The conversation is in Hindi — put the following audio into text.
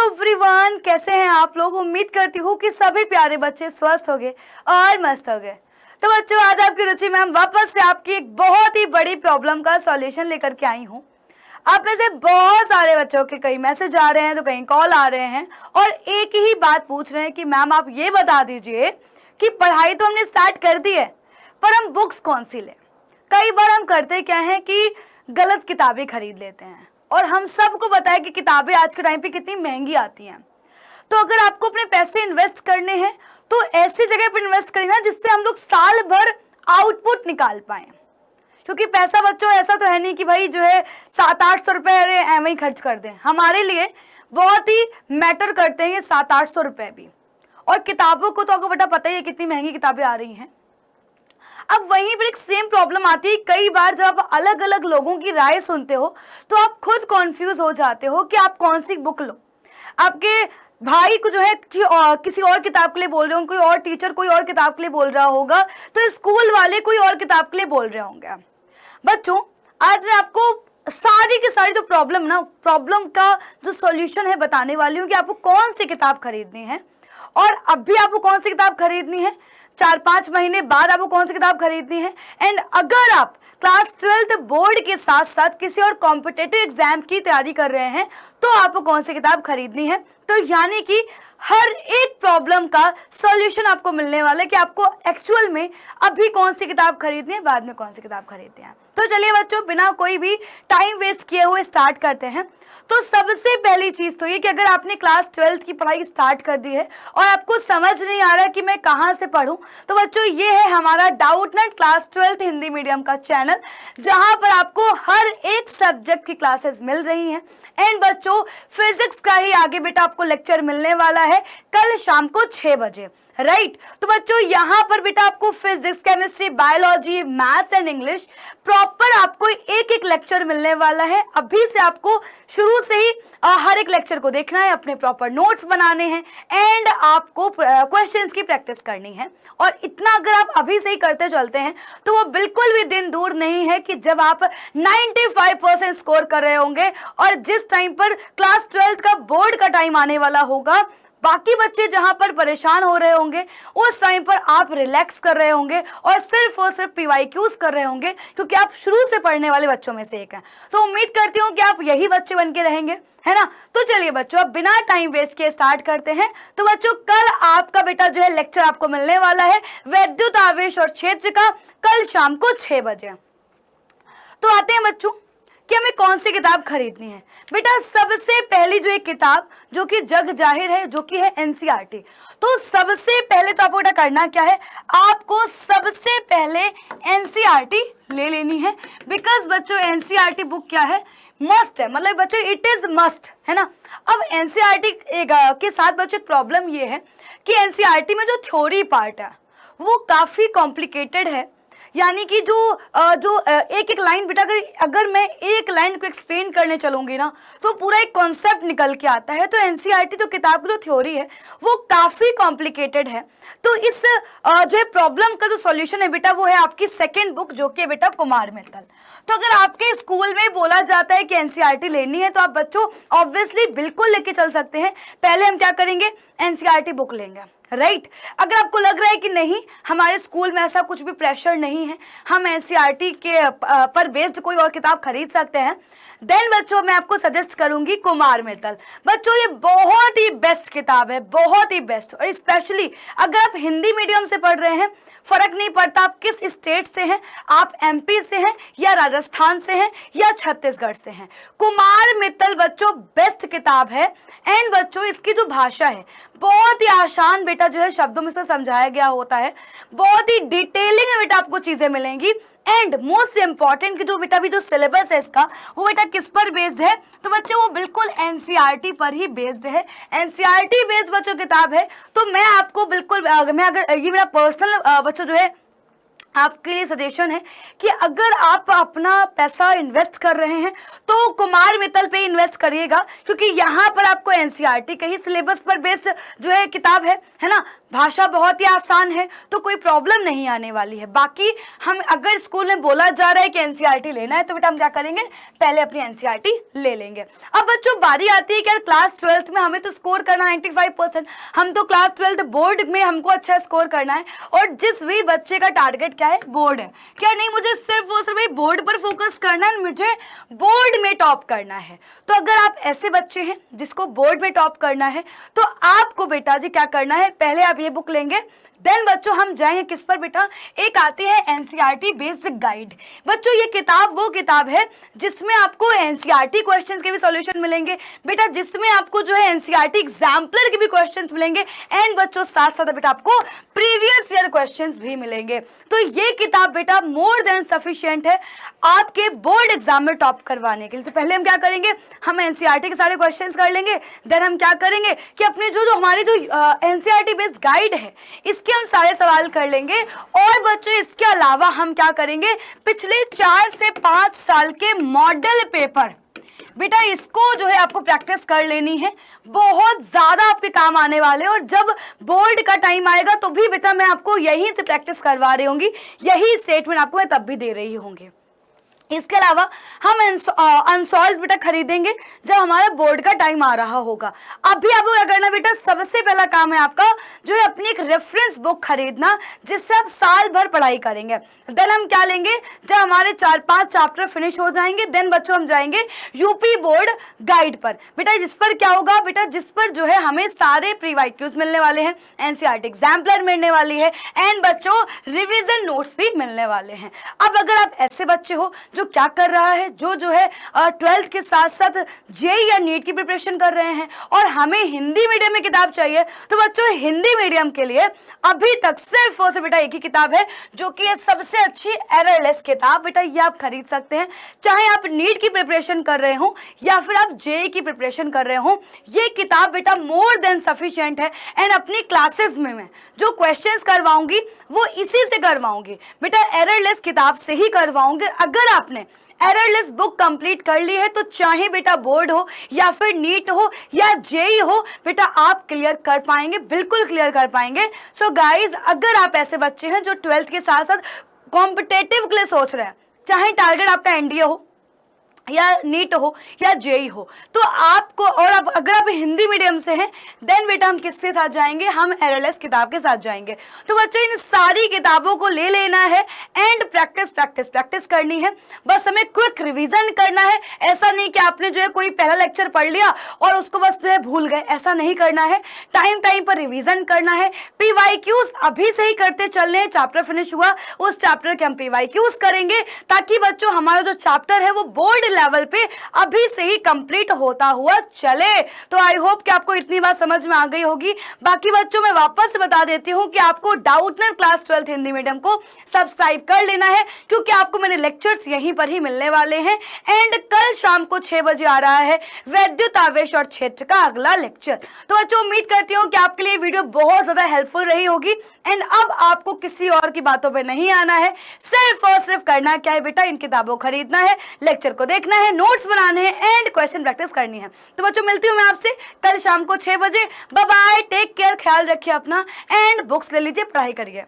एवरीवन, कैसे हैं आप लोग। उम्मीद करती हूँ कि सभी प्यारे बच्चे स्वस्थ होंगे और मस्त होंगे। तो बच्चों, आज आपकी रुचि मैम वापस से आपकी एक बहुत ही बड़ी प्रॉब्लम का सॉल्यूशन लेकर के आई हूँ। आप में से बहुत सारे बच्चों के कहीं मैसेज आ रहे हैं तो कहीं कॉल आ रहे हैं और एक ही बात पूछ रहे हैं कि मैम आप ये बता दीजिए कि पढ़ाई तो हमने स्टार्ट कर दी है, पर हम बुक्स कौन सी लें। कई बार हम करते क्या हैं कि गलत किताबें खरीद लेते हैं और हम सबको पता है कि किताबें आज के टाइम पे कितनी महंगी आती हैं। तो अगर आपको अपने पैसे इन्वेस्ट करने हैं तो ऐसी जगह पर इन्वेस्ट करें ना जिससे हम लोग साल भर आउटपुट निकाल पाएं, क्योंकि पैसा बच्चों ऐसा तो है नहीं कि भाई जो है 700-800 रुपए एवं ही खर्च कर दें। हमारे लिए बहुत ही मैटर करते हैं ये 700-800 रुपए भी। और किताबों को तो आपको बेटा पता ही है कितनी महंगी किताबें आ रही हैं। अब वहीं पर एक सेम प्रॉब्लम आती है, कई बार जब आप अलग अलग लोगों की राय सुनते हो तो आप खुद कॉन्फ्यूज हो जाते हो कि आप कौन सी बुक लो। आपके भाई को जो है किसी और किताब के लिए बोल रहे होंगे, कोई और टीचर कोई और किताब के लिए बोल रहा होगा, तो स्कूल वाले कोई और किताब के लिए बोल रहे होंगे। बच्चों, आज मैं आपको सारी की सारी जो प्रॉब्लम का जो सॉल्यूशन है बताने वाली हूँ कि आपको कौन सी किताब खरीदनी है और अभी आपको कौन सी किताब खरीदनी है, 4-5 महीने बाद आपको कौन सी किताब खरीदनी है। एंड अगर आप क्लास 12th बोर्ड के साथ साथ किसी और कॉम्पिटिटिव एग्जाम की तैयारी कर रहे हैं तो आपको कौन सी किताब खरीदनी है। तो यानी कि हर एक प्रॉब्लम का सॉल्यूशन आपको मिलने वाला है कि आपको एक्चुअल में अभी कौन सी किताब खरीदनी है, बाद में कौन सी किताब खरीदनी है। तो चलिए बच्चों, बिना कोई भी टाइम वेस्ट किए हुए स्टार्ट करते हैं। तो सबसे पहली चीज तो ये कि अगर आपने क्लास 12th की पढ़ाई स्टार्ट कर दी है और आपको समझ नहीं आ रहा कि मैं कहाँ से पढूं, तो बच्चों ये है हमारा Doubtnut class 12th Hindi medium का चैनल, जहां पर आपको हर एक सब्जेक्ट की क्लासेस मिल रही हैं। एंड बच्चों, फिजिक्स का ही आगे बेटा आपको लेक्चर मिलने वाला है कल शाम को 6 बजे, राइट। तो बच्चों यहाँ पर बेटा आपको physics, chemistry, biology, maths and English proper आपको एक एक लेक्चर मिलने वाला है। अभी से आपको शुरू से ही हर एक लेक्चर को देखना है, अपने प्रॉपर नोट्स बनाने हैं एंड आपको क्वेश्चंस की प्रैक्टिस करनी है। और इतना अगर आप अभी से ही करते चलते हैं तो वो बिल्कुल भी दिन दूर नहीं है कि जब आप 95% स्कोर कर रहे होंगे और जिस टाइम पर क्लास 12th का बोर्ड का टाइम आने वाला होगा, बाकी बच्चे जहां पर परेशान हो रहे होंगे उस टाइम पर आप रिलैक्स कर रहे होंगे और सिर्फ पीवाईक्यूज कर रहे होंगे, क्योंकि आप शुरू से पढ़ने वाले बच्चों में से एक हैं। तो उम्मीद करती हूँ कि आप यही बच्चे बन के रहेंगे, है ना। तो चलिए बच्चों, अब बिना टाइम वेस्ट किए स्टार्ट करते हैं। तो बच्चों, कल आपका बेटा जो है लेक्चर आपको मिलने वाला है वैद्युत आवेश और क्षेत्र का, कल शाम को 6 बजे। तो आते हैं बच्चों कि हमें कौन सी किताब खरीदनी है। बेटा सबसे पहली जो एक किताब जो कि जग जाहिर है, जो कि है एनसीईआरटी। तो सबसे पहले तो आपको बेटा करना क्या है, आपको सबसे पहले एनसीईआरटी ले लेनी है। बिकॉज बच्चों एनसीईआरटी बुक क्या है, मस्ट है, मतलब बच्चों इट इज मस्ट, है ना। अब एनसीईआरटी के साथ बच्चों प्रॉब्लम ये है कि एनसीईआरटी में जो थ्योरी पार्ट है वो काफी कॉम्प्लिकेटेड है। यानी कि जो एक एक लाइन बेटा अगर मैं एक लाइन को एक्सप्लेन करने चलूंगी ना तो पूरा एक कॉन्सेप्ट निकल के आता है। तो एनसीईआरटी तो किताब की जो थ्योरी है वो काफी कॉम्प्लिकेटेड है। तो इस जो है प्रॉब्लम का जो सॉल्यूशन है बेटा वो है आपकी सेकंड बुक, जो कि बेटा कुमार मित्तल। तो अगर आपके स्कूल में बोला जाता है कि एनसीईआरटी लेनी है तो आप बच्चों ऑब्वियसली बिल्कुल लेके चल सकते हैं। पहले हम क्या करेंगे, एनसीईआरटी बुक लेंगे, राइट। अगर आपको लग रहा है कि नहीं हमारे स्कूल में ऐसा कुछ भी प्रेशर नहीं है, हम एनसीईआरटी के पर बेस्ड कोई और किताब खरीद सकते हैं, देन बच्चों मैं आपको सजेस्ट करूंगी कुमार मित्तल। बच्चों ये बहुत ही बेस्ट किताब है, बहुत ही बेस्ट। और स्पेशली अगर आप हिंदी मीडियम से पढ़ रहे हैं, फर्क नहीं पड़ता आप किस स्टेट से हैं, आप एमपी से हैं या राजस्थान से हैं या छत्तीसगढ़ से हैं, कुमार मित्तल बच्चों बेस्ट किताब है। एंड बच्चों इसकी जो भाषा है बहुत ही आसान बेटा जो है शब्दों में से समझाया गया होता है, बहुत ही डिटेलिंग में बेटा आपको चीजें मिलेंगी। एंड मोस्ट इंपॉर्टेंट कि जो बेटा भी जो सिलेबस है इसका वो बेटा किस पर बेस्ड है, तो बच्चे वो बिल्कुल एनसीईआरटी पर ही बेस्ड है। एनसीईआरटी बेस्ड बच्चों किताब है। तो मैं आपको बिल्कुल मैं अगर ये मेरा पर्सनल बच्चों जो है आपके लिए सजेशन है कि अगर आप अपना पैसा इन्वेस्ट कर रहे हैं तो कुमार मित्तल पे इन्वेस्ट करिएगा, क्योंकि यहाँ पर आपको एनसीईआरटी के ही सिलेबस पर बेस्ड जो है किताब है ना। भाषा बहुत ही आसान है तो कोई प्रॉब्लम नहीं आने वाली है। बाकी हम अगर स्कूल में बोला जा रहा है कि एनसीईआरटी लेना है तो बेटा हम क्या करेंगे, पहले अपनी एनसीईआरटी ले लेंगे। अब बच्चों बारी आती है कि यार क्लास 12th में हमें तो स्कोर करना 95%, हम तो क्लास 12th बोर्ड में हमको अच्छा स्कोर करना है, और जिस भी बच्चे का टारगेट क्या है, बोर्ड है, क्या नहीं मुझे सिर्फ वो सिर्फ बोर्ड पर फोकस करना है, मुझे बोर्ड में टॉप करना है। तो अगर आप ऐसे बच्चे हैं जिसको बोर्ड में टॉप करना है तो आपको बेटा जी क्या करना है, पहले आप ये बुक लेंगे, देन बच्चों हम जाएंगे किस पर बेटा, एक आती है एनसीईआरटी बेस्ड गाइड। बच्चों ये किताब वो किताब है जिसमें आपको एनसीईआरटी क्वेश्चंस के भी सॉल्यूशन मिलेंगे बेटा, जिसमें आपको जो है एनसीईआरटी एग्जाम्पलर के भी क्वेश्चंस मिलेंगे, एंड बच्चों साथ साथ बेटा आपको प्रीवियस ईयर क्वेश्चंस भी मिलेंगे। तो ये किताब बेटा मोर देन सफिशिएंट है आपके बोर्ड एग्जाम में टॉप करवाने के लिए। तो पहले हम क्या करेंगे, हम एनसीईआरटी के सारे क्वेश्चंस कर लेंगे, देन हम क्या करेंगे कि अपने जो हमारी जो एनसीईआरटी बेस्ड गाइड है इसके हम सारे सवाल कर लेंगे, और बच्चों इसके अलावा हम क्या करेंगे, पिछले 4 से 5 साल के मॉडल पेपर बेटा इसको जो है आपको प्रैक्टिस कर लेनी है, बहुत ज्यादा आपके काम आने वाले हैं। और जब बोर्ड का टाइम आएगा तो भी बेटा मैं आपको यहीं से प्रैक्टिस करवा रही होंगी, यही स्टेटमेंट आपको मैं तब भी दे रही होंगी। इसके अलावा हम अनसॉल्व बेटा खरीदेंगे जब हमारा बोर्ड का टाइम आ रहा होगा। अभी आपको क्या करना बेटा, सबसे पहला काम है आपका जो है अपनी एक रेफरेंस बुक खरीदना, जिससे आप साल भर पढ़ाई करेंगे। देन हम क्या लेंगे, जब हमारे 4-5 चैप्टर फिनिश हो जाएंगे, देन बच्चों हम जाएंगे यूपी बोर्ड गाइड पर बेटा, जिस पर क्या होगा बेटा, जिस पर जो है हमें सारे प्रीवाइक्यूज मिलने वाले हैं, एनसीईआरटी एग्जाम्पलर मिलने वाली है, एंड बच्चों रिविजन नोट्स भी मिलने वाले हैं। अब अगर आप ऐसे बच्चे हो जो क्या कर रहा है, जो है 12th के साथ साथ जेईई या नीट की प्रिपरेशन कर रहे हैं और हमें हिंदी मीडियम में किताब चाहिए, तो बच्चों हिंदी मीडियम के लिए अभी तक सिर्फ और सिर्फ बेटा एक ही किताब है जो कि सबसे अच्छी एररलेस किताब बेटा, ये आप खरीद सकते हैं। चाहे आप नीट की प्रिपरेशन कर रहे हो या फिर आप जेईई की प्रिपरेशन कर रहे हो, ये किताब बेटा मोर देन सफिशिएंट है। एंड अपनी क्लासेस में मैं जो क्वेश्चंस करवाऊंगी वो इसी से करवाऊंगी बेटा, एररलेस किताब से ही करवाऊंगी। अगर आपने एररलेस बुक कंप्लीट कर ली है तो चाहे बेटा बोर्ड हो या फिर नीट हो या जेईई हो बेटा, आप क्लियर कर पाएंगे, बिल्कुल क्लियर कर पाएंगे। सो गाइज, अगर आप ऐसे बच्चे हैं जो 12th के साथ साथ कॉम्पिटेटिव के लिए सोच रहे हैं, चाहे टारगेट आपका एनडीए हो या नीट हो या जेईई हो, तो आपको, और अगर आप हिंदी मीडियम से हैं देन बेटा हम किसके साथ जाएंगे, हम एररलेस किताब के साथ जाएंगे। तो बच्चों इन सारी किताबों को ले लेना है एंड प्रैक्टिस प्रैक्टिस प्रैक्टिस करनी है। बस हमें क्विक रिवीजन करना है, ऐसा नहीं कि आपने जो है कोई पहला लेक्चर पढ़ लिया और उसको बस जो है भूल गए, ऐसा नहीं करना है। टाइम टाइम पर रिवीजन करना है। पीवाईक्यूज अभी से ही करते चलने हैं, चैप्टर फिनिश हुआ उस चैप्टर के हम पीवाईक्यूज करेंगे, ताकि बच्चों हमारा जो चैप्टर है वो बोर्ड लेवल पे अभी से ही कंप्लीट होता हुआ चले। तो आई होप कि आपको इतनी बात समझ में आ गई होगी। बाकी बच्चों मैं वापस से बता देती हूँ कि आपको डाउटनर क्लास 12th हिंदी मीडियम को सब्सक्राइब कर लेना है, क्योंकि आपको मेरे लेक्चर्स यहीं पर ही मिलने वाले हैं। एंड कल शाम को 6 बजे आ रहा है वैद्युत आवेश और क्षेत्र का अगला लेक्चर। तो बच्चों उम्मीद करती हूँ कि आपके लिए वीडियो बहुत ज्यादा हेल्पफुल रही होगी। एंड अब आपको किसी और की बातों पे नहीं आना है, सिर्फ और सिर्फ करना क्या है बेटा, इन किताबों खरीदना है, लेक्चर को देखना है, नोट्स बनाने हैं एंड क्वेश्चन प्रैक्टिस करनी है। तो बच्चों मिलती हूँ मैं आपसे कल शाम को 6 बजे। बाय बाय, टेक केयर, ख्याल रखिए अपना एंड बुक्स ले लीजिए, पढ़ाई करिए।